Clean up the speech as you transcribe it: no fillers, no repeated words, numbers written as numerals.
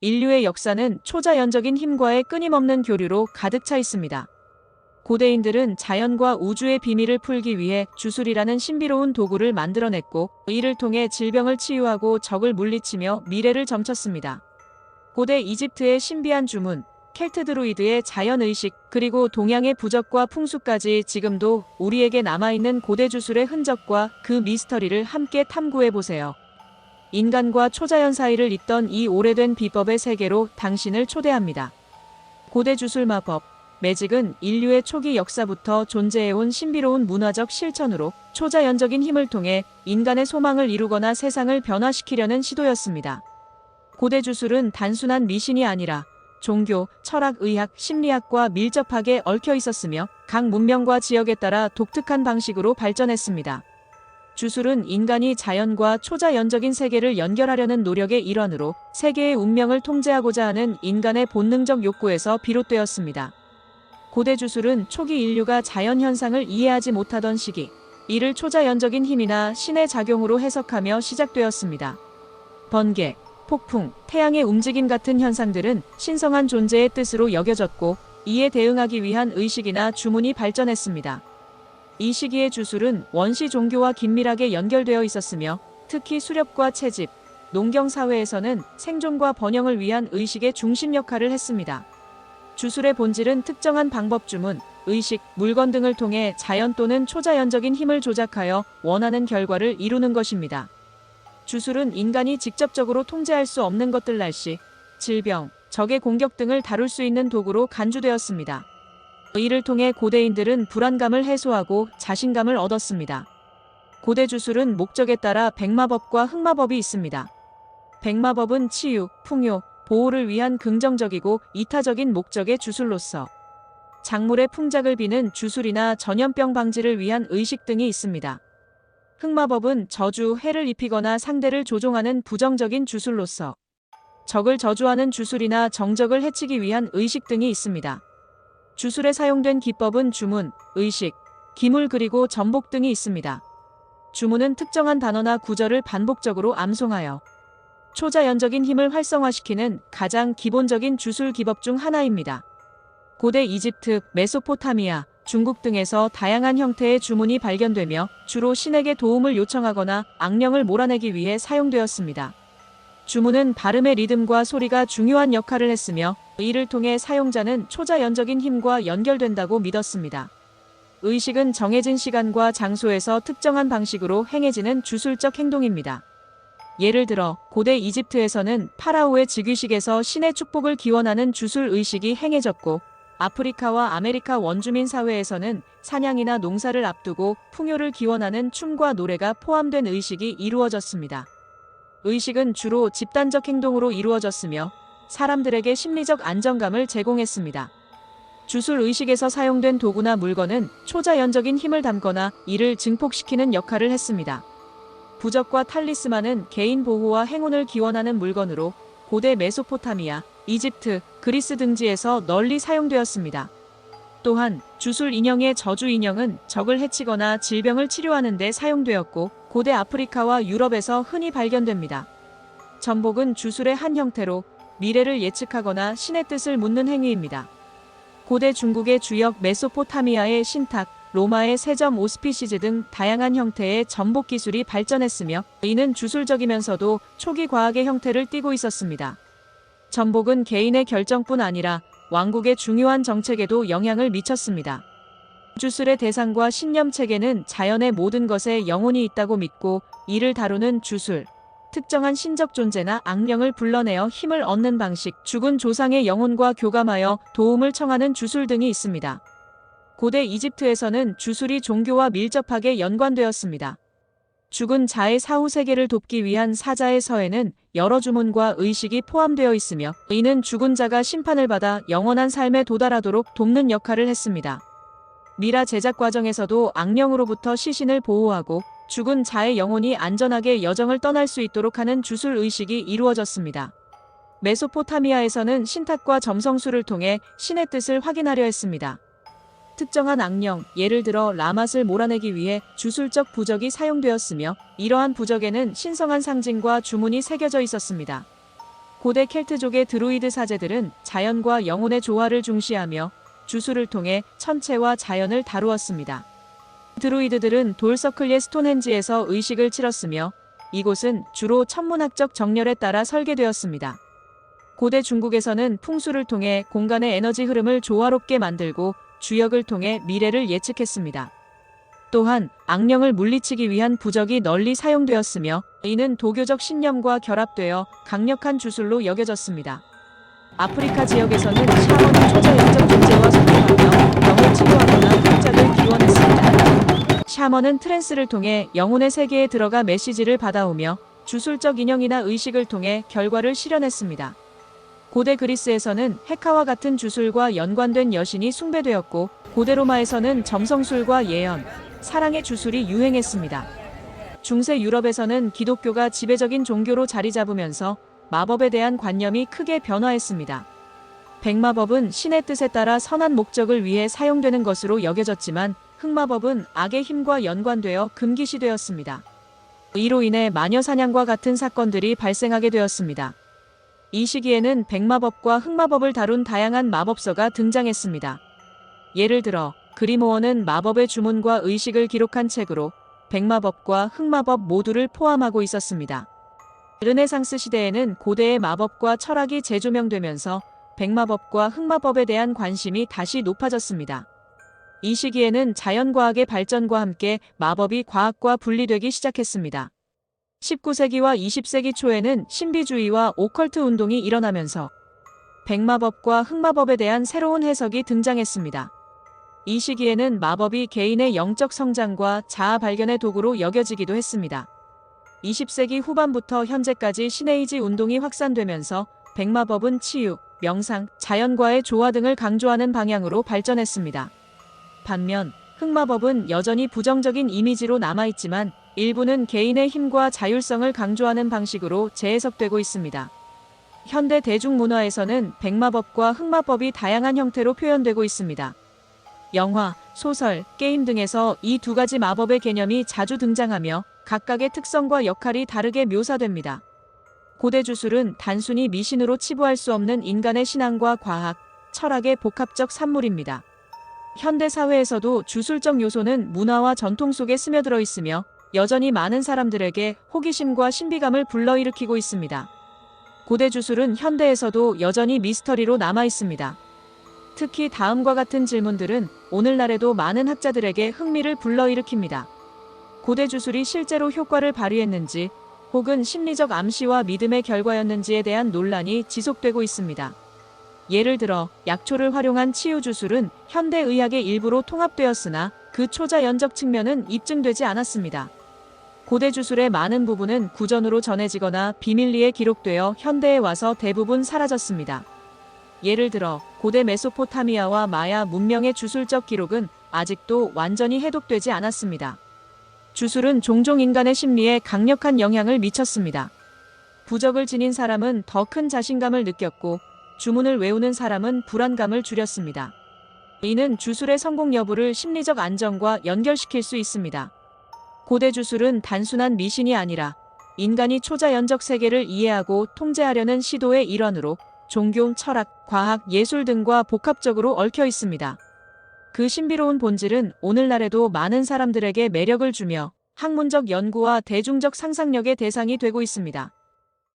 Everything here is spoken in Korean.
인류의 역사는 초자연적인 힘과의 끊임없는 교류로 가득 차 있습니다. 고대인들은 자연과 우주의 비밀을 풀기 위해 주술이라는 신비로운 도구를 만들어냈고, 이를 통해 질병을 치유하고 적을 물리치며 미래를 점쳤습니다. 고대 이집트의 신비한 주문, 켈트 드루이드의 자연의식, 그리고 동양의 부적과 풍수까지 지금도 우리에게 남아있는 고대 주술의 흔적과 그 미스터리를 함께 탐구해보세요. 인간과 초자연 사이를 잇던 이 오래된 비법의 세계로 당신을 초대합니다. 고대 주술 마법, 매직은 인류의 초기 역사부터 존재해온 신비로운 문화적 실천으로 초자연적인 힘을 통해 인간의 소망을 이루거나 세상을 변화시키려는 시도였습니다. 고대 주술은 단순한 미신이 아니라 종교, 철학, 의학, 심리학과 밀접하게 얽혀 있었으며 각 문명과 지역에 따라 독특한 방식으로 발전했습니다. 주술은 인간이 자연과 초자연적인 세계를 연결하려는 노력의 일환으로 세계의 운명을 통제하고자 하는 인간의 본능적 욕구에서 비롯되었습니다. 고대 주술은 초기 인류가 자연현상을 이해하지 못하던 시기, 이를 초자연적인 힘이나 신의 작용으로 해석하며 시작되었습니다. 번개, 폭풍, 태양의 움직임 같은 현상들은 신성한 존재의 뜻으로 여겨졌고, 이에 대응하기 위한 의식이나 주문이 발전했습니다. 이 시기의 주술은 원시 종교와 긴밀하게 연결되어 있었으며, 특히 수렵과 채집, 농경 사회에서는 생존과 번영을 위한 의식의 중심 역할을 했습니다. 주술의 본질은 특정한 방법 주문, 의식, 물건 등을 통해 자연 또는 초자연적인 힘을 조작하여 원하는 결과를 이루는 것입니다. 주술은 인간이 직접적으로 통제할 수 없는 것들 날씨, 질병, 적의 공격 등을 다룰 수 있는 도구로 간주되었습니다. 이를 통해 고대인들은 불안감을 해소하고 자신감을 얻었습니다. 고대 주술은 목적에 따라 백마법과 흑마법이 있습니다. 백마법은 치유, 풍요, 보호를 위한 긍정적이고 이타적인 목적의 주술로서, 작물의 풍작을 비는 주술이나 전염병 방지를 위한 의식 등이 있습니다. 흑마법은 저주, 해를 입히거나 상대를 조종하는 부정적인 주술로서, 적을 저주하는 주술이나 정적을 해치기 위한 의식 등이 있습니다. 주술에 사용된 기법은 주문, 의식, 기물 그리고 전복 등이 있습니다. 주문은 특정한 단어나 구절을 반복적으로 암송하여 초자연적인 힘을 활성화시키는 가장 기본적인 주술 기법 중 하나입니다. 고대 이집트, 메소포타미아, 중국 등에서 다양한 형태의 주문이 발견되며 주로 신에게 도움을 요청하거나 악령을 몰아내기 위해 사용되었습니다. 주문은 발음의 리듬과 소리가 중요한 역할을 했으며 이를 통해 사용자는 초자연적인 힘과 연결된다고 믿었습니다. 의식은 정해진 시간과 장소에서 특정한 방식으로 행해지는 주술적 행동입니다. 예를 들어 고대 이집트에서는 파라오의 즉위식에서 신의 축복을 기원하는 주술 의식이 행해졌고, 아프리카와 아메리카 원주민 사회에서는 사냥이나 농사를 앞두고 풍요를 기원하는 춤과 노래가 포함된 의식이 이루어졌습니다. 의식은 주로 집단적 행동으로 이루어졌으며 사람들에게 심리적 안정감을 제공했습니다. 주술 의식에서 사용된 도구나 물건은 초자연적인 힘을 담거나 이를 증폭시키는 역할을 했습니다. 부적과 탈리스만은 개인 보호와 행운을 기원하는 물건으로 고대 메소포타미아, 이집트, 그리스 등지에서 널리 사용되었습니다. 또한 주술 인형의 저주 인형은 적을 해치거나 질병을 치료하는 데 사용되었고, 고대 아프리카와 유럽에서 흔히 발견됩니다. 전복은 주술의 한 형태로 미래를 예측하거나 신의 뜻을 묻는 행위입니다. 고대 중국의 주역 메소포타미아의 신탁, 로마의 세점 오스피시즈 등 다양한 형태의 전복 기술이 발전했으며 이는 주술적이면서도 초기 과학의 형태를 띠고 있었습니다. 전복은 개인의 결정뿐 아니라 왕국의 중요한 정책에도 영향을 미쳤습니다. 주술의 대상과 신념 체계는 자연의 모든 것에 영혼이 있다고 믿고 이를 다루는 주술, 특정한 신적 존재나 악령을 불러내어 힘을 얻는 방식, 죽은 조상의 영혼과 교감하여 도움을 청하는 주술 등이 있습니다. 고대 이집트에서는 주술이 종교와 밀접하게 연관되었습니다. 죽은 자의 사후 세계를 돕기 위한 사자의 서에는 여러 주문과 의식이 포함되어 있으며 이는 죽은 자가 심판을 받아 영원한 삶에 도달하도록 돕는 역할을 했습니다. 미라 제작 과정에서도 악령으로부터 시신을 보호하고 죽은 자의 영혼이 안전하게 여정을 떠날 수 있도록 하는 주술 의식이 이루어졌습니다. 메소포타미아에서는 신탁과 점성술을 통해 신의 뜻을 확인하려 했습니다. 특정한 악령, 예를 들어 라맛을 몰아내기 위해 주술적 부적이 사용되었으며 이러한 부적에는 신성한 상징과 주문이 새겨져 있었습니다. 고대 켈트족의 드루이드 사제들은 자연과 영혼의 조화를 중시하며 주술을 통해 천체와 자연을 다루었습니다. 드루이드들은 돌서클리의 스톤헨지에서 의식을 치렀으며 이곳은 주로 천문학적 정렬에 따라 설계되었습니다. 고대 중국에서는 풍수를 통해 공간의 에너지 흐름을 조화롭게 만들고 주역을 통해 미래를 예측했습니다. 또한 악령을 물리치기 위한 부적이 널리 사용되었으며 이는 도교적 신념과 결합되어 강력한 주술로 여겨졌습니다. 아프리카 지역에서는 샤먼은 초자연적 존재와 소통하며 병을 치료하거나 흑작을 기원했습니다. 샤먼은 트랜스를 통해 영혼의 세계에 들어가 메시지를 받아오며 주술적 인형이나 의식을 통해 결과를 실현했습니다. 고대 그리스에서는 헤카와 같은 주술과 연관된 여신이 숭배되었고 고대 로마에서는 점성술과 예언, 사랑의 주술이 유행했습니다. 중세 유럽에서는 기독교가 지배적인 종교로 자리 잡으면서 마법에 대한 관념이 크게 변화했습니다. 백마법은 신의 뜻에 따라 선한 목적을 위해 사용되는 것으로 여겨졌지만 흑마법은 악의 힘과 연관되어 금기시되었습니다. 이로 인해 마녀 사냥과 같은 사건들이 발생하게 되었습니다. 이 시기에는 백마법과 흑마법을 다룬 다양한 마법서가 등장했습니다. 예를 들어 그리모어는 마법의 주문과 의식을 기록한 책으로 백마법과 흑마법 모두를 포함하고 있었습니다. 르네상스 시대에는 고대의 마법과 철학이 재조명되면서 백마법과 흑마법에 대한 관심이 다시 높아졌습니다. 이 시기에는 자연과학의 발전과 함께 마법이 과학과 분리되기 시작했습니다. 19세기와 20세기 초에는 신비주의와 오컬트 운동이 일어나면서 백마법과 흑마법에 대한 새로운 해석이 등장했습니다. 이 시기에는 마법이 개인의 영적 성장과 자아 발견의 도구로 여겨지기도 했습니다. 20세기 후반부터 현재까지 신에이지 운동이 확산되면서 백마법은 치유, 명상, 자연과의 조화 등을 강조하는 방향으로 발전했습니다. 반면 흑마법은 여전히 부정적인 이미지로 남아있지만 일부는 개인의 힘과 자율성을 강조하는 방식으로 재해석되고 있습니다. 현대 대중문화에서는 백마법과 흑마법이 다양한 형태로 표현되고 있습니다. 영화, 소설, 게임 등에서 이 두 가지 마법의 개념이 자주 등장하며 각각의 특성과 역할이 다르게 묘사됩니다. 고대 주술은 단순히 미신으로 치부할 수 없는 인간의 신앙과 과학, 철학의 복합적 산물입니다. 현대 사회에서도 주술적 요소는 문화와 전통 속에 스며들어 있으며 여전히 많은 사람들에게 호기심과 신비감을 불러일으키고 있습니다. 고대 주술은 현대에서도 여전히 미스터리로 남아 있습니다. 특히 다음과 같은 질문들은 오늘날에도 많은 학자들에게 흥미를 불러일으킵니다. 고대 주술이 실제로 효과를 발휘했는지 혹은 심리적 암시와 믿음의 결과였는지에 대한 논란이 지속되고 있습니다. 예를 들어 약초를 활용한 치유 주술은 현대 의학의 일부로 통합되었으나 그 초자연적 측면은 입증되지 않았습니다. 고대 주술의 많은 부분은 구전으로 전해지거나 비밀리에 기록되어 현대에 와서 대부분 사라졌습니다. 예를 들어 고대 메소포타미아와 마야 문명의 주술적 기록은 아직도 완전히 해독되지 않았습니다. 주술은 종종 인간의 심리에 강력한 영향을 미쳤습니다. 부적을 지닌 사람은 더 큰 자신감을 느꼈고 주문을 외우는 사람은 불안감을 줄였습니다. 이는 주술의 성공 여부를 심리적 안정과 연결시킬 수 있습니다. 고대 주술은 단순한 미신이 아니라 인간이 초자연적 세계를 이해하고 통제하려는 시도의 일환으로 종교, 철학, 과학, 예술 등과 복합적으로 얽혀 있습니다. 그 신비로운 본질은 오늘날에도 많은 사람들에게 매력을 주며 학문적 연구와 대중적 상상력의 대상이 되고 있습니다.